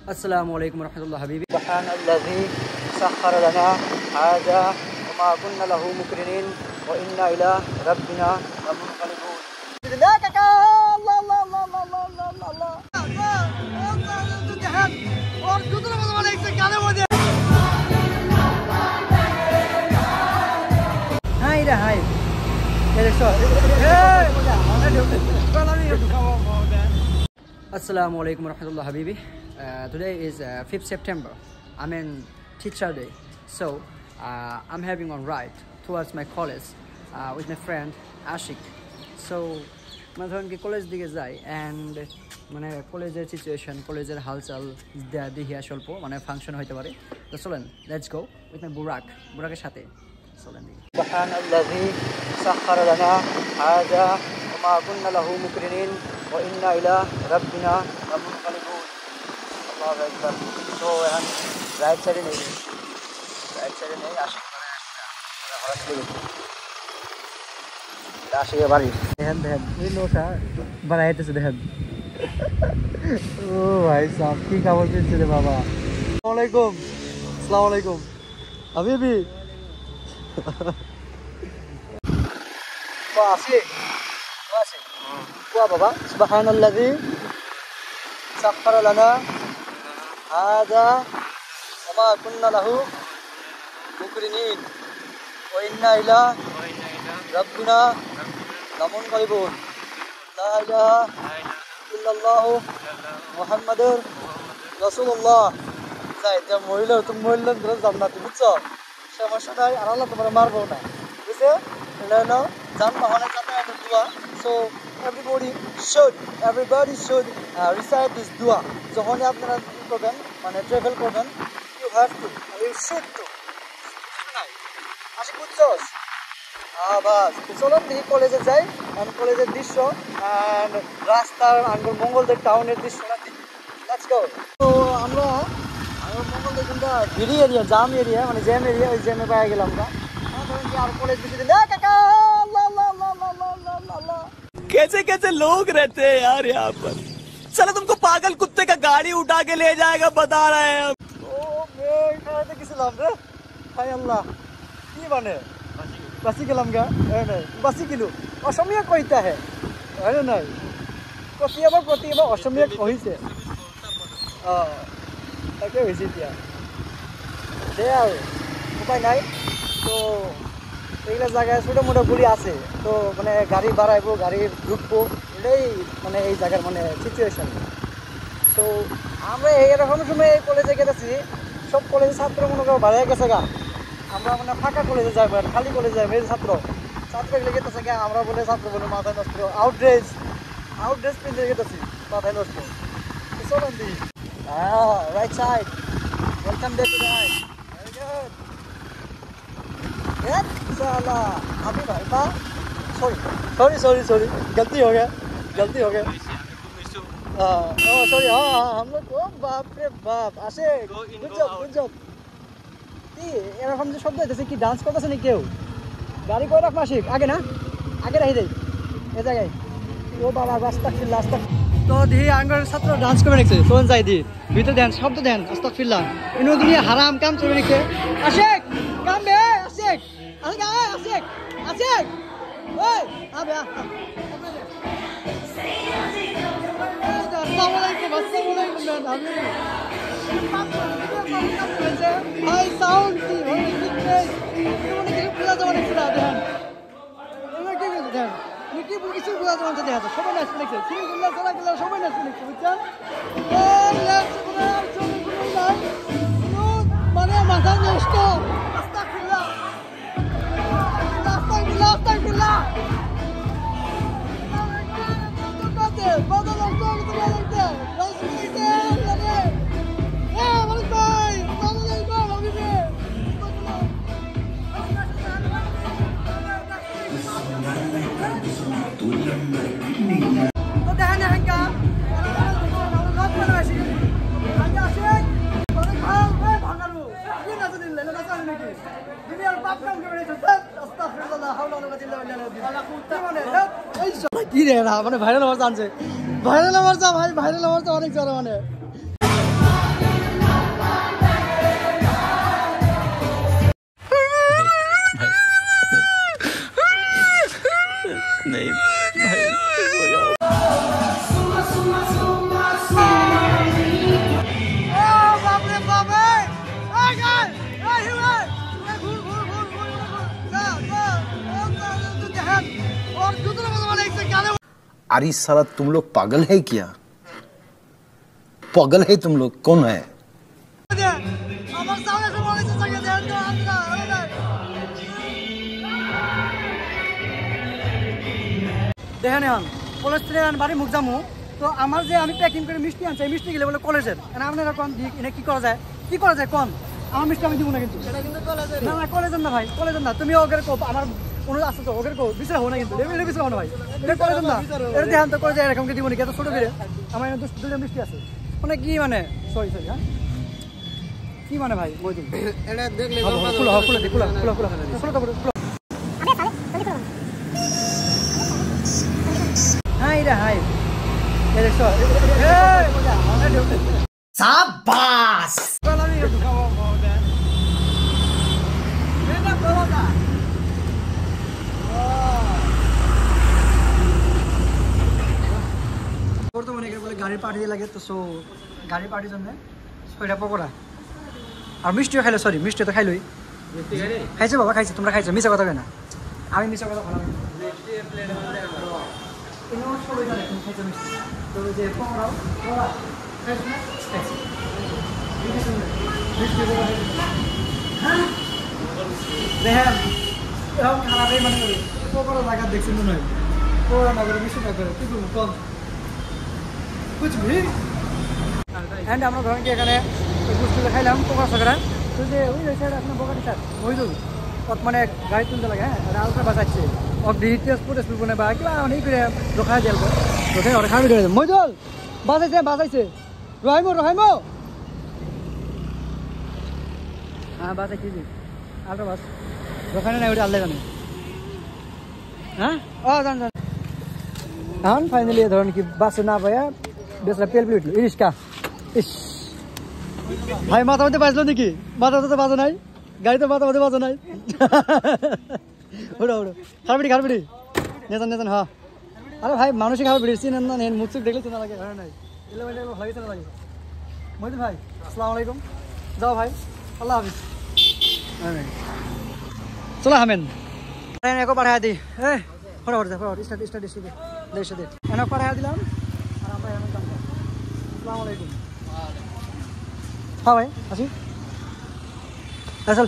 अस्सलामुअलैकुम रहमतुल्लाह हबीबी। सुब्हानल्लज़ी सख्खर लना हाज़ा वमा कुन्ना लहू मुक़रिनीन व इन्ना इला रब्बिना लमुनक़लिबून। Assalamualaikum warahmatullahi habibi. Today is 5th September. I'm in teacher day, so I'm having a ride towards my college with my friend Ashik. So मैं थोड़ा उनके कॉलेज दिखे जाए and मैंने कॉलेजের situation, कॉलेजের हालचाल देखी আসল পো মানে ফাংশন হইতে পারে। তো চলেন, let's go with my বুরাকের সাথে চলেন। सुब्हानल्लज़ी सख्खर लना हाज़ा वमा कुन्ना लहू मुक़रिनीन व इन्ना इला रब्बिना लमुनक़लिबून। अल्लाहु अकबर। तो এখন রাইট সাইডে নেই আশিক আশিকের বাড়ি দেখেন এই নৌকা বানাইতেছে দেখেন। ও ভাই সাহেব কি কাপড় কিনছে রে বাবা। আসসালামু আলাইকুম হাবিবি। Asik. Wah Bapak, subhanalladzi sakhkhara lana hadza wa ma kunna lahu muqrinin wa inna ila rabbina lamunqalibun. La ilaha illallah Muhammadur Rasulullah. Sayyidina মহিলা তুমি মহিলা ধরে জান্নাতে বুঝছো? সমস্যা নাই, আর আল্লাহ তোমার মারবো না, বুঝছো? না যানবাহনের যাতায়াতের দোয়া। So everybody should recite this dua. যখন আপনারা করবেন মানে ট্রাভেল করবেন, you should to আশিক বুঝছস? বাস চলুন দেখি কলেজে যাই। আমি কলেজের দৃশ্য and রাস্তার আঙ্গুল মঙ্গলদের টাউনের দৃশ্যটা দেখি। Let's go. তো আমরা মঙ্গলদের কিন্তু ভিড়ি এরিয়া, জ্যাম এরিয়া, মানে জ্যাম এরিয়া, ওই জ্যামে পাই গেলাম না। আর কলেজ বেশি দিন कैसे कैसे लोग रहते हैं यार यहाँ पर। चलो तुमको पागल कुत्ते का गाड़ी उठा के ले जाएगा, बता रहे हैं हम। বাসি গেলাম গা বাসি কিলো অসমীয়া কইতা হে নাই প্রতি এবার অসমীয়া কইছে তাকে হয়েছে এতিয়া দে আর উপায় নাই। তো এইগুলা জায়গায় ছোটো মোটো গুলি আছে, তো মানে গাড়ি বাড়াইবো, গাড়ি ঢুকবো, এটাই মানে এই জায়গার মানে সিচুয়েশন। তো আমরা এইরকম সময় এই কলেজে গেছি, সব কলেজের ছাত্র মনে করো বাড়াই গেছে গা, আমরা মানে ফাঁকা কলেজে যাবো, খালি কলেজে যাবো। এই ছাত্রগুলো গেতেছে গা, আমরা বলে ছাত্র বলে মাথায় নষ্ট, আউটড্রেস পিনতে গেতেছি মাথায় নষ্ট। চলেন the right side, welcome back to right. Very good. साला अभी भाई बा सॉरी गलती हो गया सॉरी। हाँ हम लोग को बाप रे बाप আসে গুড জব কি এরকম যে শব্দ হইতেছে, কি ডান্স করতেছে না কেউ? গাড়ি কই রাখ মাসিক আগে না, আগে রাখি দেই এই জায়গায়। ও বাবা আস্তাগফিরুল্লাহ তো দি আঙ্গর ছাত্র ডান্স করে রাখছে, সোন যাই দি ভিতর দেন, শব্দ দেন আস্তাগফিরুল্লাহ। ইনো দুনিয়া হারাম কাম চলে রাখছে। আশিক কাম বে Ashiq Asik. Woi, abi ya. Assalamualaikum man. Abi. Hai sound ki, hai fitness. Ini কিছু বুঝা যাবে না পুরা দেন। এবার কি বুঝেন? কি কিছু বুঝা যাবে না দেন। সবাই নাচ লিখছে। সিরিগুল্লাহ সালাগুল্লাহ সবাই নাচ লিখছে, বুঝছেন? এই লেটস পুরা চলে পুরো নাই। মানে মাথা নষ্ট। আস্তাগফিরুল্লাহ। কি রে না মানে ভাইরাল আমার জানছে ভাইরাল আমার যা ভাই ভাইরাল আমার যা অনেক জোর মানে अरे साला तुम लोग पागल है क्या? पागल है तुम लोग? कौन है? দেখেন এখন কলেজ থেকে বাড়ি মুখ যাবো তো আমার যে আমি প্যাকিং করে মিষ্টি আনছি এই মিষ্টি গেলে বলে কলেজের আপনারা কোন দিক এনে কি করা যায় কোন আমার মিষ্টি আমি দিব না কিন্তু না না কলেজের না ভাই কলেজের না তুমি ওদের কো আমার কোনো আছে তো ওদের কো বিচার হো না কিন্তু এটা বিচার হো না ভাই এটা কলেজের না এটা ধ্যান তো করে যায় এরকম কি দিব না এত ছোট করে আমার এখানে দুটো মিষ্টি আছে মানে কি মানে সরি হ্যাঁ কি মানে ভাই মই দিন এটা দেখলে খুলো হাই রে হাই शाबाश গাড়ির পার্টি লাগে তো সো গাড়ির পার্টির জন্য এটা পকোড়া আর মিষ্টিও খাইলো সরি মিষ্টি তো খাইলোই খাইছে বাবা খাইছে তোমরা খাইছো মিছা কথা কেন আমি মিছা কথা বললাম খারাপই মানে পকোড়া জায়গা দেখছি মনে হয় পকোড়া না করে মিষ্টি করে কি করবো কম বুঝবি অ্যান্ড আমরা ধরেন কি এখানে গুষ্টিগুলো খাইলাম পকোড়া সকরা তো যে ওই সাইড আপনার বকাটি স্যার ওই তো মানে গাড়ি তুলতে লাগে হ্যাঁ আলটা বাঁচাচ্ছে তেজপুর বনে বা কিবা অনেক করে রখাই দিয়াল রখাই রখাই দিয়ে মইদুল বাঁচাইছে রহাইমো হ্যাঁ বাঁচাইছি আলটা বাস রখানে নাই ওটা আল্লাহ জানে হ্যাঁ ও জান এখন ফাইনালি ধরেন কি বাসে না পাইয়া বেসরা পেল উঠলো ইরিশকা ইস ভাই মাথা মধ্যে বাজলো নাকি মাথা মধ্যে বাজে নাই গাড়িতে মাথা মধ্যে বাজে নাই ওড়ো খারবিড়ি নেতান হ্যাঁ আরে ভাই মানুষই খাবার বেড়েছি না মুখ চুখ দেখলে চেনা লাগে হ্যাঁ নাই লাগে চেনা লাগে মহিদুল ভাই আসসালামু আলাইকুম যাও ভাই আল্লাহ হাফিজ চলো হামেন একো পাঠাই দি ফটাফট স্টার্ট এনে পাঠাই দিলাম আর আমরা এখন কাম আসসালামু আলাইকুম হ্যাঁ ভাই আসি চল